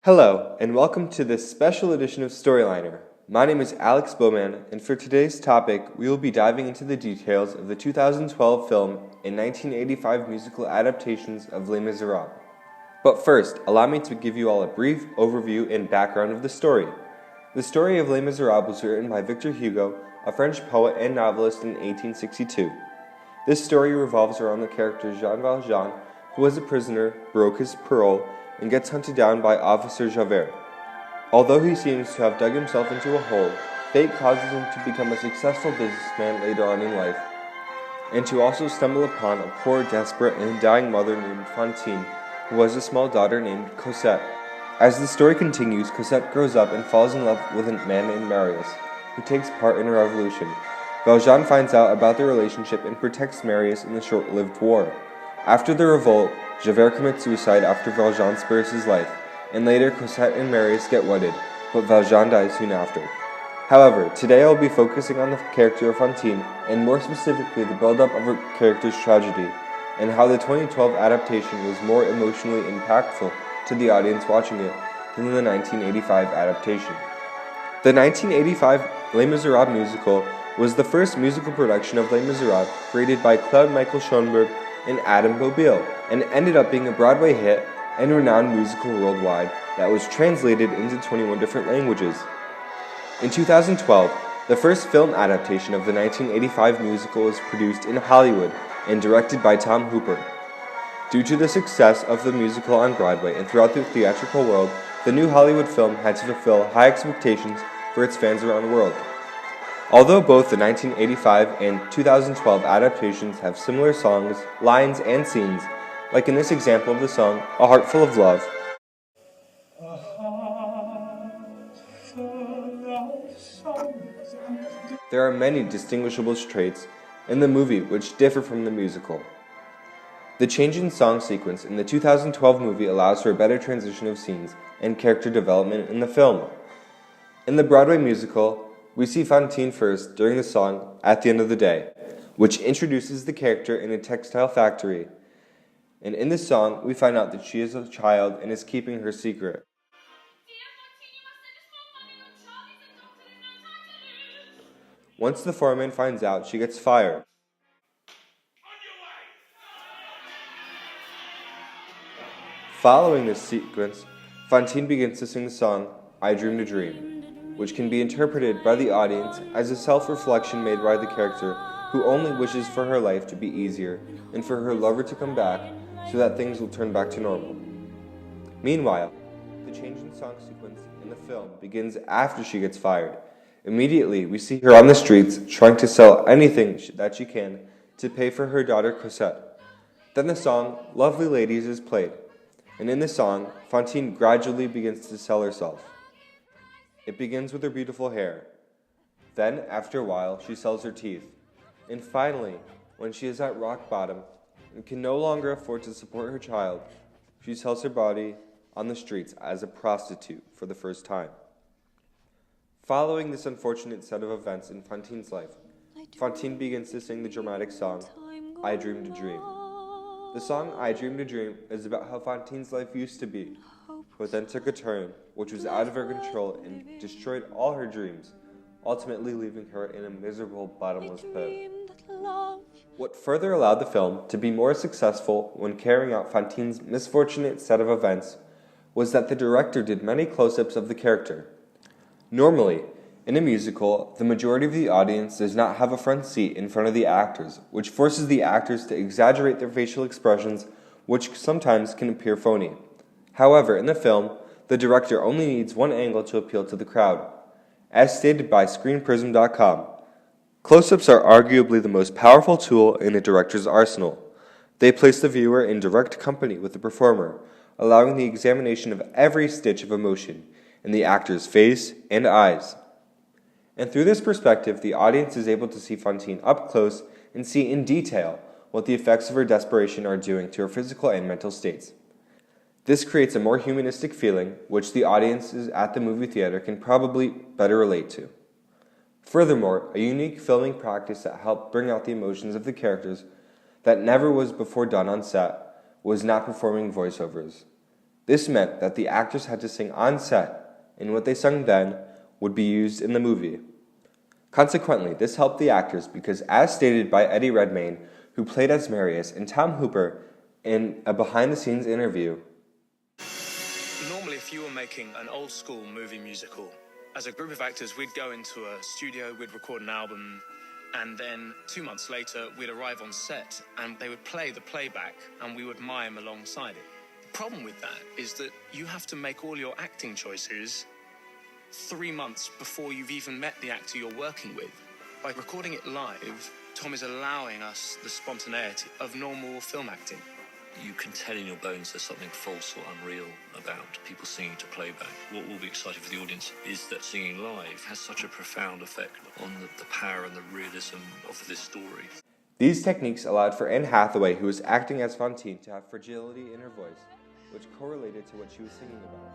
Hello, and welcome to this special edition of Storyliner. My name is Alex Bowman, and for today's topic, we will be diving into the details of the 2012 film and 1985 musical adaptations of Les Miserables. But first, allow me to give you all a brief overview and background of the story. The story of Les Miserables was written by Victor Hugo, a French poet and novelist in 1862. This story revolves around the character Jean Valjean, who was a prisoner, broke his parole, and gets hunted down by Officer Javert. Although he seems to have dug himself into a hole, fate causes him to become a successful businessman later on in life, and to also stumble upon a poor, desperate, and dying mother named Fantine, who has a small daughter named Cosette. As the story continues, Cosette grows up and falls in love with a man named Marius, who takes part in a revolution. Valjean finds out about their relationship and protects Marius in the short-lived war. After the revolt, Javert commits suicide after Valjean spares his life, and later Cosette and Marius get wedded, but Valjean dies soon after. However, today I will be focusing on the character of Fantine, and more specifically the build-up of her character's tragedy, and how the 2012 adaptation was more emotionally impactful to the audience watching it than the 1985 adaptation. The 1985 Les Miserables musical was the first musical production of Les Miserables created by Claude Michael Schoenberg and Adam Bobille, and ended up being a Broadway hit and renowned musical worldwide that was translated into 21 different languages. In 2012, the first film adaptation of the 1985 musical was produced in Hollywood and directed by Tom Hooper. Due to the success of the musical on Broadway and throughout the theatrical world, the new Hollywood film had to fulfill high expectations for its fans around the world. Although both the 1985 and 2012 adaptations have similar songs, lines, and scenes, like in this example of the song, A Heart Full of Love, there are many distinguishable traits in the movie which differ from the musical. The change in song sequence in the 2012 movie allows for a better transition of scenes and character development in the film. In the Broadway musical, we see Fantine first during the song At the End of the Day, which introduces the character in a textile factory. And in this song, we find out that she is a child and is keeping her secret. Once the foreman finds out, she gets fired. Following this sequence, Fantine begins to sing the song I Dreamed a Dream, which can be interpreted by the audience as a self-reflection made by the character who only wishes for her life to be easier and for her lover to come back so that things will turn back to normal. Meanwhile, the change in song sequence in the film begins after she gets fired. Immediately, we see her on the streets trying to sell anything that she can to pay for her daughter Cosette. Then the song Lovely Ladies is played, and in the song, Fantine gradually begins to sell herself. It begins with her beautiful hair. Then, after a while, she sells her teeth. And finally, when she is at rock bottom and can no longer afford to support her child, she sells her body on the streets as a prostitute for the first time. Following this unfortunate set of events in Fantine's life, Fantine begins to sing the dramatic song, I Dreamed a Dream. The song I Dreamed a Dream is about how Fantine's life used to be, but then took a turn which was out of her control and destroyed all her dreams, ultimately leaving her in a miserable, bottomless pit. What further allowed the film to be more successful when carrying out Fantine's misfortunate set of events was that the director did many close-ups of the character. Normally, in a musical, the majority of the audience does not have a front seat in front of the actors, which forces the actors to exaggerate their facial expressions, which sometimes can appear phony. However, in the film, the director only needs one angle to appeal to the crowd. As stated by ScreenPrism.com, close-ups are arguably the most powerful tool in a director's arsenal. They place the viewer in direct company with the performer, allowing the examination of every stitch of emotion in the actor's face and eyes. And through this perspective, the audience is able to see Fantine up close and see in detail what the effects of her desperation are doing to her physical and mental states. This creates a more humanistic feeling, which the audiences at the movie theater can probably better relate to. Furthermore, a unique filming practice that helped bring out the emotions of the characters that never was before done on set was not performing voiceovers. This meant that the actors had to sing on set, and what they sung then would be used in the movie. Consequently, this helped the actors because, as stated by Eddie Redmayne, who played as Marius, and Tom Hooper in a behind-the-scenes interview, normally, if you were making an old-school movie musical, as a group of actors, we'd go into a studio, we'd record an album, and then 2 months later, we'd arrive on set, and they would play the playback, and we would mime alongside it. The problem with that is that you have to make all your acting choices 3 months before you've even met the actor you're working with. By recording it live, Tom is allowing us the spontaneity of normal film acting. You can tell in your bones there's something false or unreal about people singing to playback. What will be exciting for the audience is that singing live has such a profound effect on the power and the realism of this story. These techniques allowed for Anne Hathaway, who was acting as Fantine, to have fragility in her voice, which correlated to what she was singing about.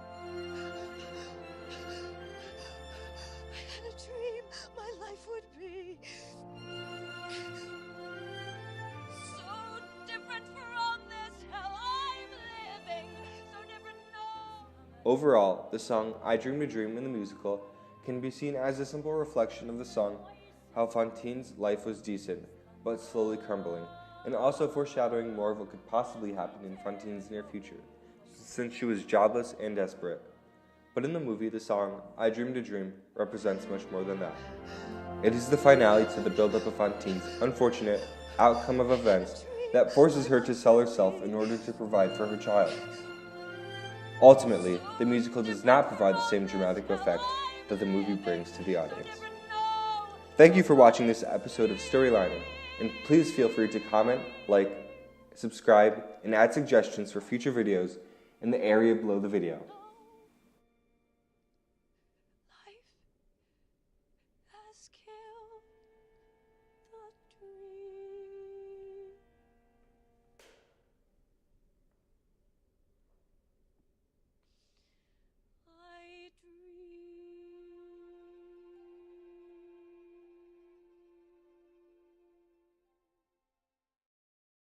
I had a dream my life would be so different from this hell I'm living, so different, no. Overall, the song I Dreamed a Dream in the musical can be seen as a simple reflection of the song how Fantine's life was decent, but slowly crumbling, and also foreshadowing more of what could possibly happen in Fantine's near future, since she was jobless and desperate. But in the movie, the song I Dreamed a Dream represents much more than that. It is the finale to the build-up of Fantine's unfortunate outcome of events that forces her to sell herself in order to provide for her child. Ultimately, the musical does not provide the same dramatic effect that the movie brings to the audience. Thank you for watching this episode of Storylining, and please feel free to comment, like, subscribe, and add suggestions for future videos in the area below the video. Life has killed